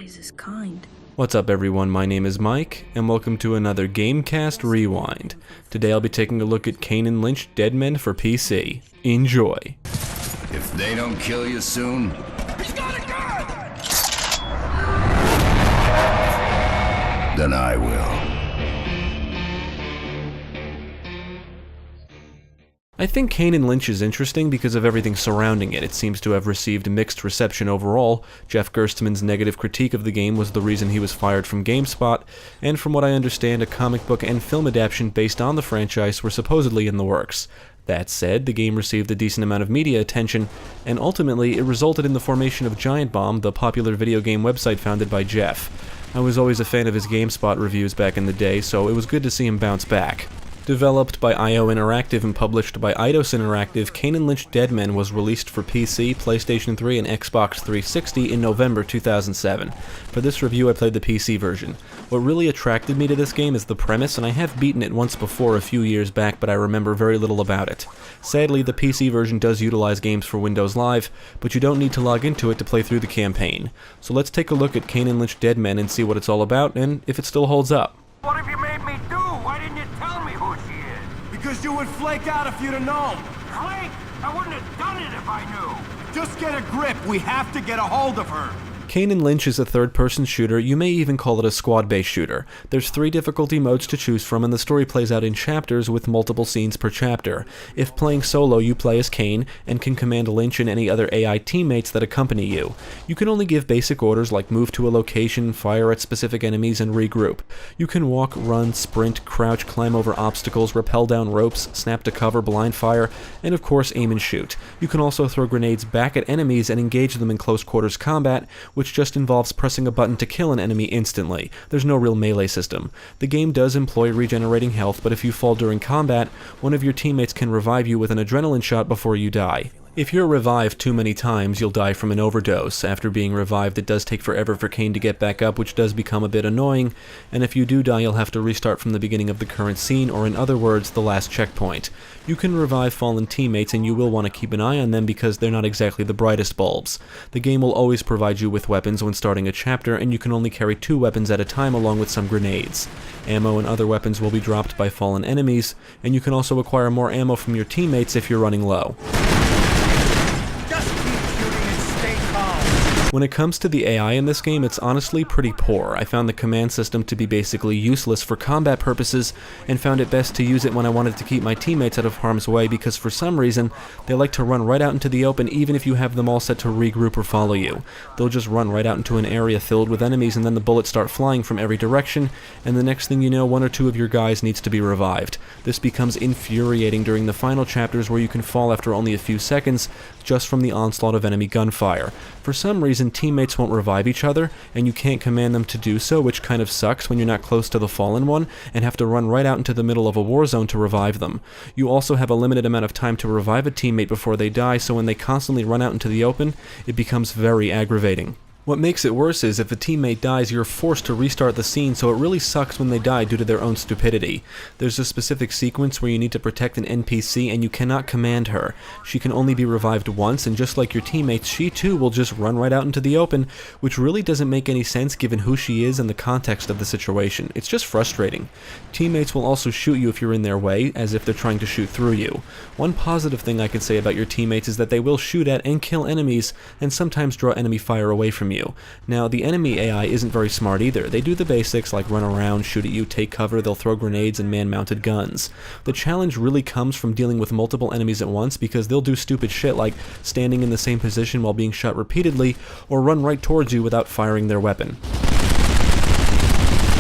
wisest kind. What's up everyone, my name is Mike, and welcome to another GameCast Rewind. Today I'll be taking a look at Kane Lynch Dead Men for PC. Enjoy! If they don't kill you soon... He's got a gun! Then I will. I think Kane Lynch is interesting because of everything surrounding it. It seems to have received mixed reception overall. Jeff Gerstmann's negative critique of the game was the reason he was fired from GameSpot, and from what I understand, a comic book and film adaptation based on the franchise were supposedly in the works. That said, the game received a decent amount of media attention, and ultimately it resulted in the formation of Giant Bomb, the popular video game website founded by Jeff. I was always a fan of his GameSpot reviews back in the day, so it was good to see him bounce back. Developed by Eidos Interactive and published by Eidos Interactive, Kane Lynch Dead Men was released for PC, PlayStation 3, and Xbox 360 in November 2007. For this review I played the PC version. What really attracted me to this game is the premise, and I have beaten it once before a few years back, but I remember very little about it. Sadly, the PC version does utilize games for Windows Live, but you don't need to log into it to play through the campaign. So let's take a look at Kane Lynch Dead Men and see what it's all about, and if it still holds up. What have you made me do? Why didn't you tell me who she is? Because you would flake out if you'd have known. Flake? I wouldn't have done it if I knew. Just get a grip. We have to get a hold of her. Kane Lynch is a third-person shooter. You may even call it a squad-based shooter. There's 3 difficulty modes to choose from, and the story plays out in chapters with multiple scenes per chapter. If playing solo, you play as Kane, and can command Lynch and any other AI teammates that accompany you. You can only give basic orders like move to a location, fire at specific enemies, and regroup. You can walk, run, sprint, crouch, climb over obstacles, rappel down ropes, snap to cover, blind fire, and of course aim and shoot. You can also throw grenades back at enemies and engage them in close quarters combat, which just involves pressing a button to kill an enemy instantly. There's no real melee system. The game does employ regenerating health, but if you fall during combat, one of your teammates can revive you with an adrenaline shot before you die. If you're revived too many times, you'll die from an overdose. After being revived, it does take forever for Kane to get back up, which does become a bit annoying, and if you do die, you'll have to restart from the beginning of the current scene, or in other words, the last checkpoint. You can revive fallen teammates, and you will want to keep an eye on them because they're not exactly the brightest bulbs. The game will always provide you with weapons when starting a chapter, and you can only carry 2 weapons at a time along with some grenades. Ammo and other weapons will be dropped by fallen enemies, and you can also acquire more ammo from your teammates if you're running low. When it comes to the AI in this game, it's honestly pretty poor. I found the command system to be basically useless for combat purposes, and found it best to use it when I wanted to keep my teammates out of harm's way because for some reason, they like to run right out into the open even if you have them all set to regroup or follow you. They'll just run right out into an area filled with enemies and then the bullets start flying from every direction, and the next thing you know, 1 or 2 of your guys needs to be revived. This becomes infuriating during the final chapters where you can fall after only a few seconds just from the onslaught of enemy gunfire. For some reason, teammates won't revive each other, and you can't command them to do so, which kind of sucks when you're not close to the fallen one, and have to run right out into the middle of a war zone to revive them. You also have a limited amount of time to revive a teammate before they die, so when they constantly run out into the open, it becomes very aggravating. What makes it worse is if a teammate dies, you're forced to restart the scene, so it really sucks when they die due to their own stupidity. There's a specific sequence where you need to protect an NPC and you cannot command her. She can only be revived once, and just like your teammates, she too will just run right out into the open, which really doesn't make any sense given who she is and the context of the situation. It's just frustrating. Teammates will also shoot you if you're in their way, as if they're trying to shoot through you. One positive thing I can say about your teammates is that they will shoot at and kill enemies, and sometimes draw enemy fire away from you. Now, the enemy AI isn't very smart either. They do the basics like run around, shoot at you, take cover, they'll throw grenades and man-mounted guns. The challenge really comes from dealing with multiple enemies at once because they'll do stupid shit like standing in the same position while being shot repeatedly, or run right towards you without firing their weapon.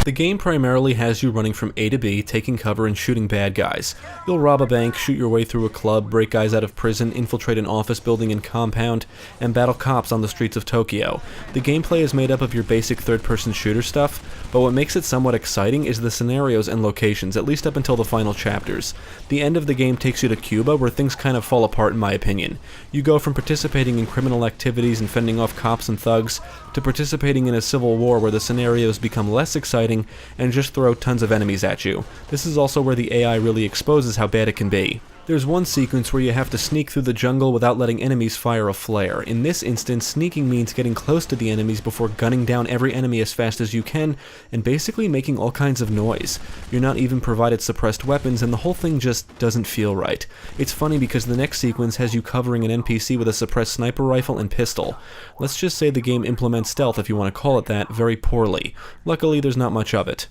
The game primarily has you running from A to B, taking cover and shooting bad guys. You'll rob a bank, shoot your way through a club, break guys out of prison, infiltrate an office building and compound, and battle cops on the streets of Tokyo. The gameplay is made up of your basic third-person shooter stuff, but what makes it somewhat exciting is the scenarios and locations, at least up until the final chapters. The end of the game takes you to Cuba, where things kind of fall apart in my opinion. You go from participating in criminal activities and fending off cops and thugs, to participating in a civil war where the scenarios become less exciting and just throw tons of enemies at you. This is also where the AI really exposes how bad it can be. There's one sequence where you have to sneak through the jungle without letting enemies fire a flare. In this instance, sneaking means getting close to the enemies before gunning down every enemy as fast as you can, and basically making all kinds of noise. You're not even provided suppressed weapons, and the whole thing just doesn't feel right. It's funny because the next sequence has you covering an NPC with a suppressed sniper rifle and pistol. Let's just say the game implements stealth, if you want to call it that, very poorly. Luckily, there's not much of it.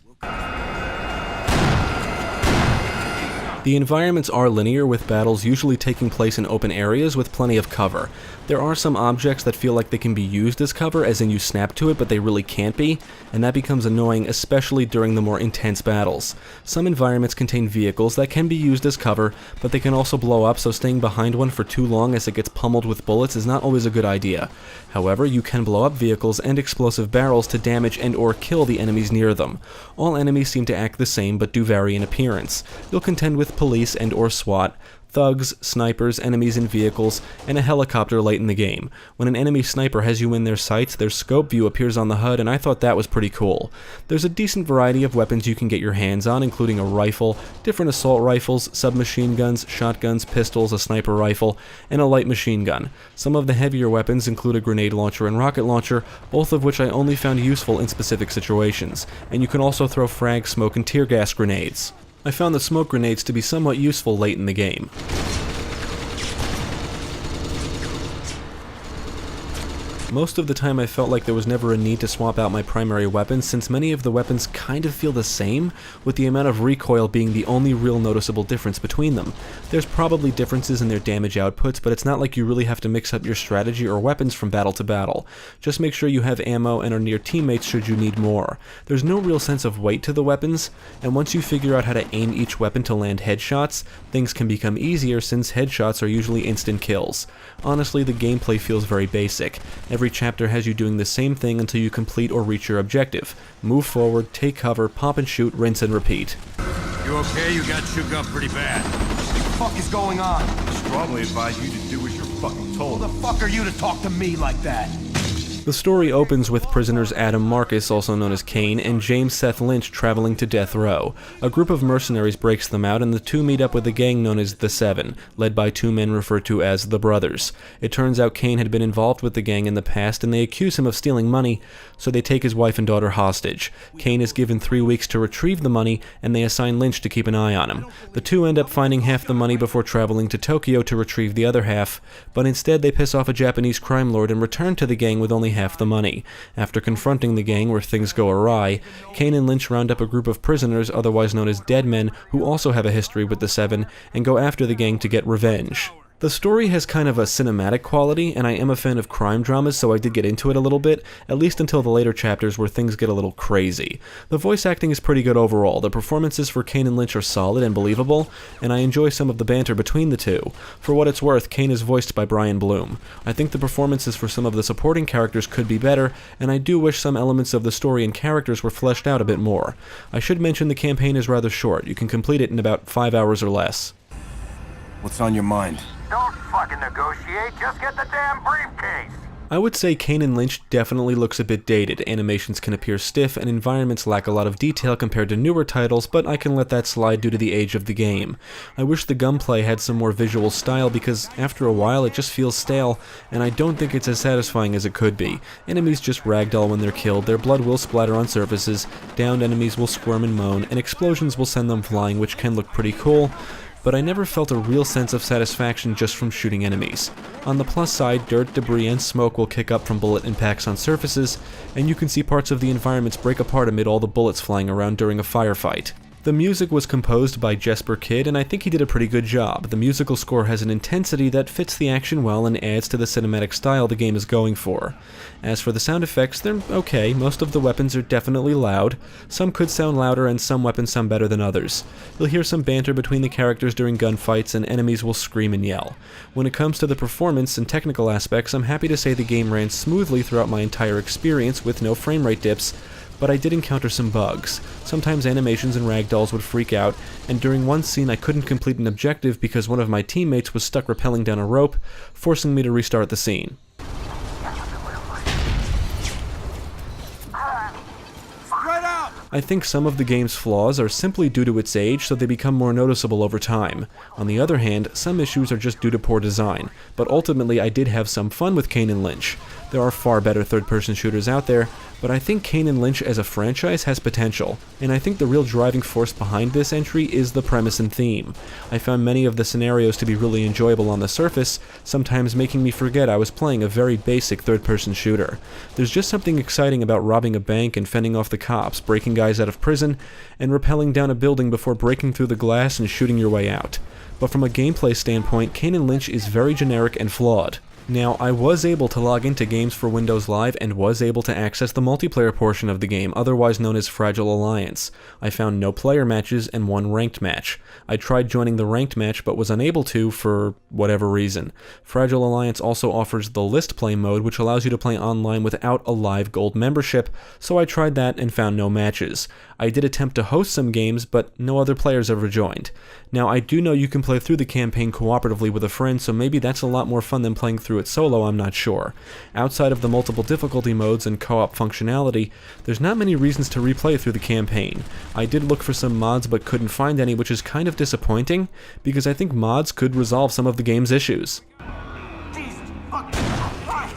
The environments are linear, with battles usually taking place in open areas with plenty of cover. There are some objects that feel like they can be used as cover, as in you snap to it, but they really can't be, and that becomes annoying, especially during the more intense battles. Some environments contain vehicles that can be used as cover, but they can also blow up, so staying behind one for too long as it gets pummeled with bullets is not always a good idea. However, you can blow up vehicles and explosive barrels to damage and or kill the enemies near them. All enemies seem to act the same, but do vary in appearance. You'll contend with police and or SWAT, thugs, snipers, enemies in vehicles, and a helicopter late in the game. When an enemy sniper has you in their sights, their scope view appears on the HUD, and I thought that was pretty cool. There's a decent variety of weapons you can get your hands on, including a rifle, different assault rifles, submachine guns, shotguns, pistols, a sniper rifle, and a light machine gun. Some of the heavier weapons include a grenade launcher and rocket launcher, both of which I only found useful in specific situations, and you can also throw frag, smoke, and tear gas grenades. I found the smoke grenades to be somewhat useful late in the game. Most of the time I felt like there was never a need to swap out my primary weapons, since many of the weapons kind of feel the same, with the amount of recoil being the only real noticeable difference between them. There's probably differences in their damage outputs, but it's not like you really have to mix up your strategy or weapons from battle to battle. Just make sure you have ammo and are near teammates should you need more. There's no real sense of weight to the weapons, and once you figure out how to aim each weapon to land headshots, things can become easier since headshots are usually instant kills. Honestly, the gameplay feels very basic. Every chapter has you doing the same thing until you complete or reach your objective. Move forward, take cover, pop and shoot, rinse and repeat. You okay? You got shook up pretty bad. What the fuck is going on? Strongly advise you to do as you're fucking told. Who the fuck are you to talk to me like that? The story opens with prisoners Adam Marcus, also known as Kane, and James Seth Lynch traveling to death row. A group of mercenaries breaks them out, and the two meet up with a gang known as the Seven, led by two men referred to as the Brothers. It turns out Kane had been involved with the gang in the past, and they accuse him of stealing money, so they take his wife and daughter hostage. Kane is given 3 weeks to retrieve the money, and they assign Lynch to keep an eye on him. The two end up finding half the money before traveling to Tokyo to retrieve the other half, but instead they piss off a Japanese crime lord and return to the gang with only half the money. After confronting the gang where things go awry, Kane and Lynch round up a group of prisoners, otherwise known as dead men, who also have a history with the Seven, and go after the gang to get revenge. The story has kind of a cinematic quality, and I am a fan of crime dramas, so I did get into it a little bit, at least until the later chapters where things get a little crazy. The voice acting is pretty good overall. The performances for Kane and Lynch are solid and believable, and I enjoy some of the banter between the two. For what it's worth, Kane is voiced by Brian Bloom. I think the performances for some of the supporting characters could be better, and I do wish some elements of the story and characters were fleshed out a bit more. I should mention the campaign is rather short. You can complete it in about 5 hours or less. What's on your mind? Don't fucking negotiate, just get the damn briefcase! I would say Kane and Lynch definitely looks a bit dated. Animations can appear stiff, and environments lack a lot of detail compared to newer titles, but I can let that slide due to the age of the game. I wish the gunplay had some more visual style, because after a while it just feels stale, and I don't think it's as satisfying as it could be. Enemies just ragdoll when they're killed, their blood will splatter on surfaces, downed enemies will squirm and moan, and explosions will send them flying, which can look pretty cool, but I never felt a real sense of satisfaction just from shooting enemies. On the plus side, dirt, debris, and smoke will kick up from bullet impacts on surfaces, and you can see parts of the environments break apart amid all the bullets flying around during a firefight. The music was composed by Jesper Kyd, and I think he did a pretty good job. The musical score has an intensity that fits the action well and adds to the cinematic style the game is going for. As for the sound effects, they're okay. Most of the weapons are definitely loud. Some could sound louder, and some weapons sound better than others. You'll hear some banter between the characters during gunfights, and enemies will scream and yell. When it comes to the performance and technical aspects, I'm happy to say the game ran smoothly throughout my entire experience with no frame rate dips, but I did encounter some bugs. Sometimes animations and ragdolls would freak out, and during one scene I couldn't complete an objective because one of my teammates was stuck rappelling down a rope, forcing me to restart the scene. Spread out! I think some of the game's flaws are simply due to its age, so they become more noticeable over time. On the other hand, some issues are just due to poor design, but ultimately I did have some fun with Kane Lynch. There are far better third-person shooters out there, but I think Kane Lynch as a franchise has potential, and I think the real driving force behind this entry is the premise and theme. I found many of the scenarios to be really enjoyable on the surface, sometimes making me forget I was playing a very basic third-person shooter. There's just something exciting about robbing a bank and fending off the cops, breaking guys out of prison, and rappelling down a building before breaking through the glass and shooting your way out. But from a gameplay standpoint, Kane Lynch is very generic and flawed. Now, I was able to log into Games for Windows Live and was able to access the multiplayer portion of the game, otherwise known as Fragile Alliance. I found no player matches and one ranked match. I tried joining the ranked match but was unable to for whatever reason. Fragile Alliance also offers the list play mode, which allows you to play online without a live gold membership, so I tried that and found no matches. I did attempt to host some games, but no other players ever joined. Now, I do know you can play through the campaign cooperatively with a friend, so maybe that's a lot more fun than playing through it solo, I'm not sure. Outside of the multiple difficulty modes and co-op functionality, there's not many reasons to replay through the campaign. I did look for some mods but couldn't find any, which is kind of disappointing, because I think mods could resolve some of the game's issues. Jesus fucking Christ!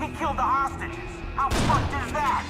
He killed the hostages! How fucked is that?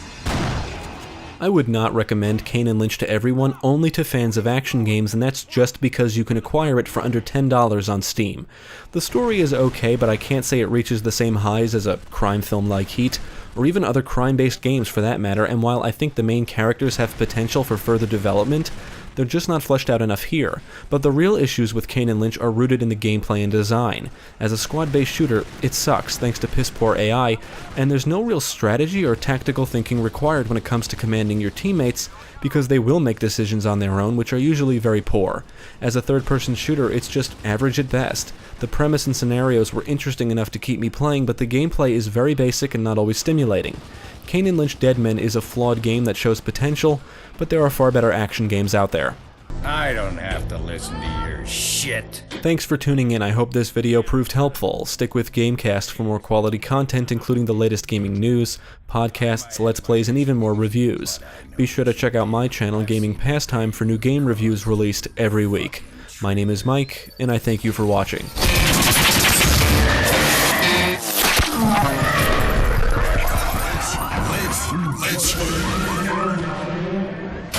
I would not recommend Kane Lynch to everyone, only to fans of action games, and that's just because you can acquire it for under $10 on Steam. The story is okay, but I can't say it reaches the same highs as a crime film like Heat, or even other crime-based games for that matter, and while I think the main characters have potential for further development, they're just not fleshed out enough here. But the real issues with Kane Lynch are rooted in the gameplay and design. As a squad-based shooter, it sucks thanks to piss-poor AI, and there's no real strategy or tactical thinking required when it comes to commanding your teammates, because they will make decisions on their own, which are usually very poor. As a third-person shooter, it's just average at best. The premise and scenarios were interesting enough to keep me playing, but the gameplay is very basic and not always stimulating. Kane Lynch Dead Men is a flawed game that shows potential, but there are far better action games out there. I don't have to listen to your shit. Thanks for tuning in. I hope this video proved helpful. Stick with GameCast for more quality content, including the latest gaming news, podcasts, let's plays, and even more reviews. Be sure to check out my channel, Gaming Pastime, for new game reviews released every week. My name is Mike, and I thank you for watching.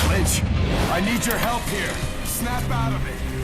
Lynch, I need your help here. Snap out of it.